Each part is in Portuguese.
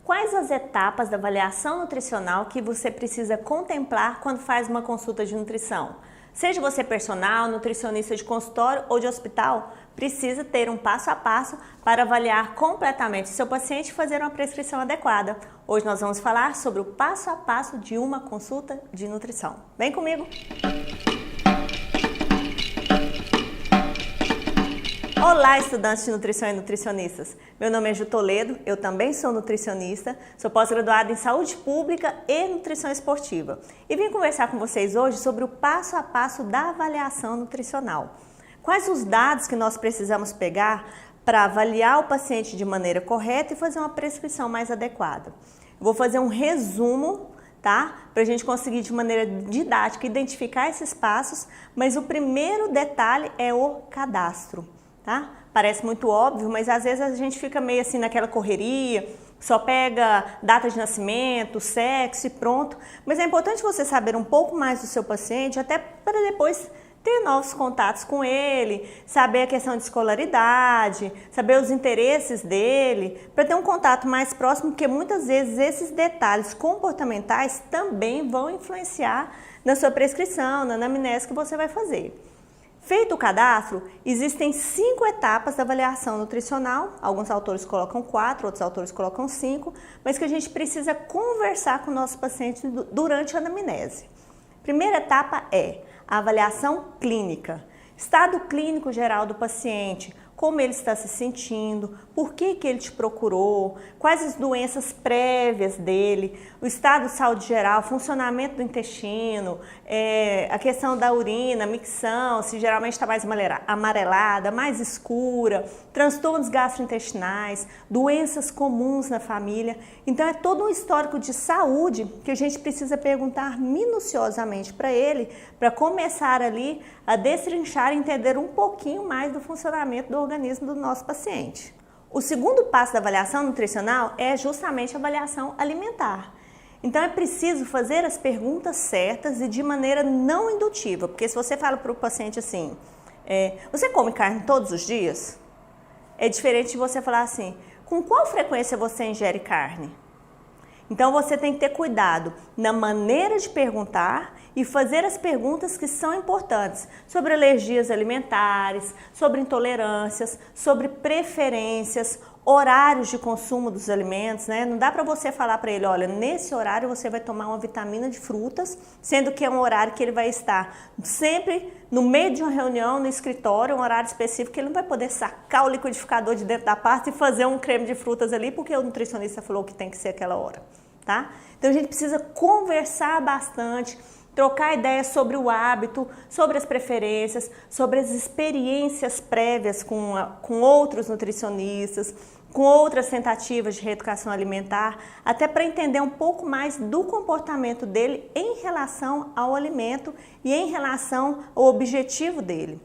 Quais as etapas da avaliação nutricional que você precisa contemplar quando faz uma consulta de nutrição? Seja você personal, nutricionista de consultório ou de hospital, precisa ter um passo a passo para avaliar completamente o seu paciente e fazer uma prescrição adequada. Hoje nós vamos falar sobre o passo a passo de uma consulta de nutrição. Vem comigo! Olá, estudantes de nutrição e nutricionistas! Meu nome é Ju Toledo, eu também sou nutricionista, sou pós-graduada em saúde pública e nutrição esportiva e vim conversar com vocês hoje sobre o passo a passo da avaliação nutricional. Quais os dados que nós precisamos pegar para avaliar o paciente de maneira correta e fazer uma prescrição mais adequada? Eu vou fazer um resumo, tá? Para a gente conseguir de maneira didática identificar esses passos, mas o primeiro detalhe é o cadastro. Tá? Parece muito óbvio, mas às vezes a gente fica meio assim naquela correria, só pega data de nascimento, sexo e pronto. Mas é importante você saber um pouco mais do seu paciente, até para depois ter novos contatos com ele, saber a questão de escolaridade, saber os interesses dele, para ter um contato mais próximo, porque muitas vezes esses detalhes comportamentais também vão influenciar na sua prescrição, na anamnese que você vai fazer. Feito o cadastro, existem 5 etapas da avaliação nutricional, alguns autores colocam 4, outros autores colocam 5, mas que a gente precisa conversar com o nosso paciente durante a anamnese. Primeira etapa é a avaliação clínica, estado clínico geral do paciente, como ele está se sentindo, por que ele te procurou, quais as doenças prévias dele, o estado de saúde geral, funcionamento do intestino, a questão da urina, micção, se geralmente está mais amarelada, mais escura, transtornos gastrointestinais, doenças comuns na família. Então é todo um histórico de saúde que a gente precisa perguntar minuciosamente para ele, para começar ali a destrinchar e entender um pouquinho mais do funcionamento do organismo do nosso paciente. O segundo passo da avaliação nutricional é justamente a avaliação alimentar. Então é preciso fazer as perguntas certas e de maneira não indutiva, porque se você fala para o paciente assim, você come carne todos os dias? É diferente de você falar assim, com qual frequência você ingere carne? Então você tem que ter cuidado na maneira de perguntar e fazer as perguntas que são importantes sobre alergias alimentares, sobre intolerâncias, sobre preferências, horários de consumo dos alimentos, né? Não dá para você falar para ele, olha, nesse horário você vai tomar uma vitamina de frutas, sendo que é um horário que ele vai estar sempre no meio de uma reunião, no escritório, um horário específico, que ele não vai poder sacar o liquidificador de dentro da pasta e fazer um creme de frutas ali, porque o nutricionista falou que tem que ser aquela hora, tá? Então a gente precisa conversar bastante, trocar ideias sobre o hábito, sobre as preferências, sobre as experiências prévias com outros nutricionistas, com outras tentativas de reeducação alimentar, até para entender um pouco mais do comportamento dele em relação ao alimento e em relação ao objetivo dele.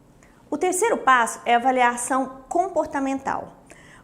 O terceiro passo é a avaliação comportamental.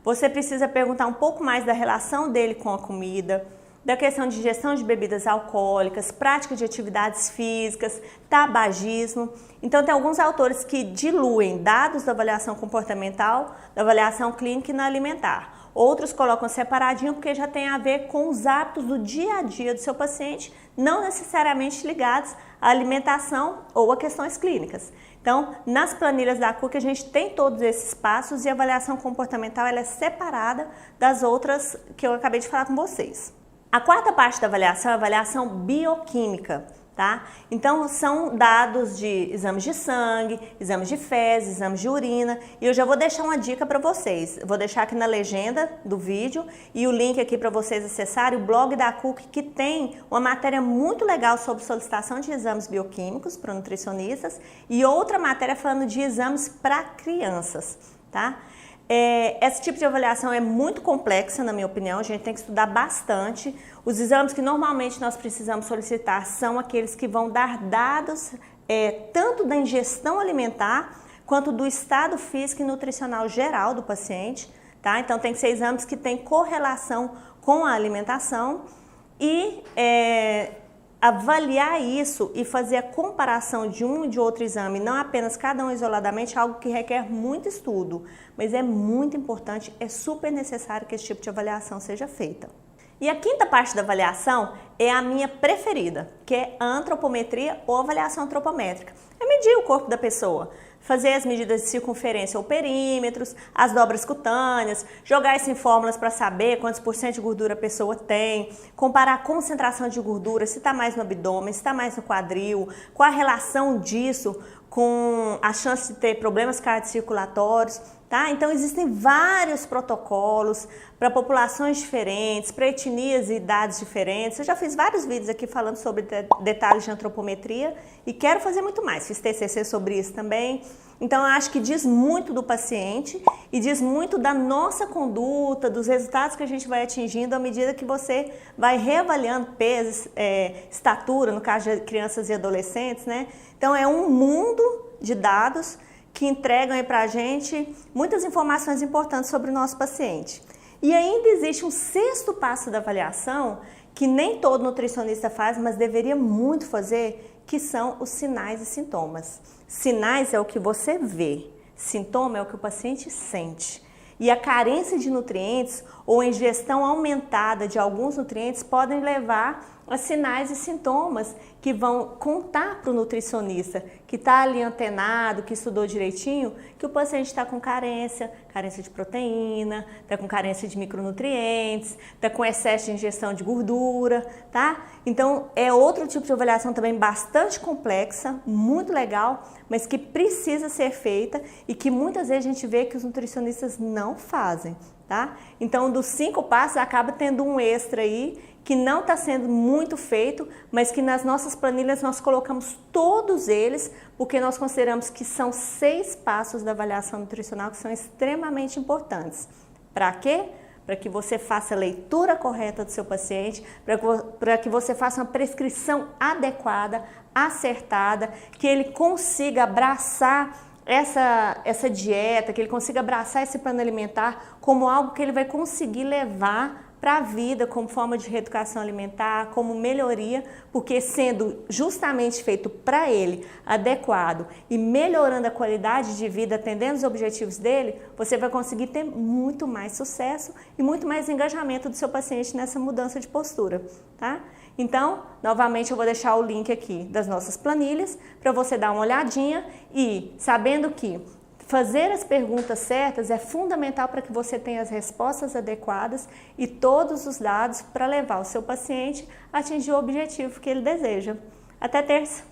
Você precisa perguntar um pouco mais da relação dele com a comida, da questão de ingestão de bebidas alcoólicas, prática de atividades físicas, tabagismo. Então tem alguns autores que diluem dados da avaliação comportamental, da avaliação clínica e na alimentar. Outros colocam separadinho porque já tem a ver com os hábitos do dia a dia do seu paciente, não necessariamente ligados à alimentação ou a questões clínicas. Então, nas planilhas da CUC a gente tem todos esses passos e a avaliação comportamental ela é separada das outras que eu acabei de falar com vocês. A quarta parte da avaliação é a avaliação bioquímica, tá? Então são dados de exames de sangue, exames de fezes, exames de urina e eu já vou deixar uma dica para vocês. Eu vou deixar aqui na legenda do vídeo e o link aqui para vocês acessarem o blog da CUC que tem uma matéria muito legal sobre solicitação de exames bioquímicos para nutricionistas e outra matéria falando de exames para crianças, tá? Esse tipo de avaliação é muito complexa, na minha opinião, a gente tem que estudar bastante. Os exames que normalmente nós precisamos solicitar são aqueles que vão dar dados tanto da ingestão alimentar quanto do estado físico e nutricional geral do paciente, tá? Então tem que ser exames que têm correlação com a alimentação e avaliar isso e fazer a comparação de um e de outro exame, não apenas cada um isoladamente, é algo que requer muito estudo, mas é muito importante, é super necessário que esse tipo de avaliação seja feita. E a quinta parte da avaliação é a minha preferida, que é a antropometria ou avaliação antropométrica. É medir o corpo da pessoa, fazer as medidas de circunferência ou perímetros, as dobras cutâneas, jogar isso em fórmulas para saber quantos por cento de gordura a pessoa tem, comparar a concentração de gordura, se está mais no abdômen, se está mais no quadril, qual a relação disso com a chance de ter problemas cardiocirculatórios, tá? Então existem vários protocolos para populações diferentes, para etnias e idades diferentes. Eu já fiz vários vídeos aqui falando sobre detalhes de antropometria e quero fazer muito mais. Fiz TCC sobre isso também. Então eu acho que diz muito do paciente e diz muito da nossa conduta, dos resultados que a gente vai atingindo à medida que você vai reavaliando peso, estatura, no caso de crianças e adolescentes, né? Então é um mundo de dados que entregam aí pra gente muitas informações importantes sobre o nosso paciente. E ainda existe um sexto passo da avaliação que nem todo nutricionista faz, mas deveria muito fazer, que são os sinais e sintomas. Sinais é o que você vê, sintoma é o que o paciente sente. E a carência de nutrientes ou a ingestão aumentada de alguns nutrientes podem levar a sinais e sintomas que vão contar para o nutricionista que está ali antenado, que estudou direitinho, que o paciente está com carência de proteína, está com carência de micronutrientes, está com excesso de ingestão de gordura, tá? Então é outro tipo de avaliação também bastante complexa, muito legal, mas que precisa ser feita e que muitas vezes a gente vê que os nutricionistas não fazem, tá? Então dos 5 passos acaba tendo um extra aí que não está sendo muito feito, mas que nas nossas planilhas nós colocamos todos eles, porque nós consideramos que são 6 passos da avaliação nutricional que são extremamente importantes. Para quê? Para que você faça a leitura correta do seu paciente, para que você faça uma prescrição adequada, acertada, que ele consiga abraçar essa dieta, que ele consiga abraçar esse plano alimentar como algo que ele vai conseguir levar para a vida como forma de reeducação alimentar, como melhoria, porque sendo justamente feito para ele, adequado e melhorando a qualidade de vida, atendendo os objetivos dele, você vai conseguir ter muito mais sucesso e muito mais engajamento do seu paciente nessa mudança de postura, tá? Então, novamente eu vou deixar o link aqui das nossas planilhas para você dar uma olhadinha e sabendo que fazer as perguntas certas é fundamental para que você tenha as respostas adequadas e todos os dados para levar o seu paciente a atingir o objetivo que ele deseja. Até terça!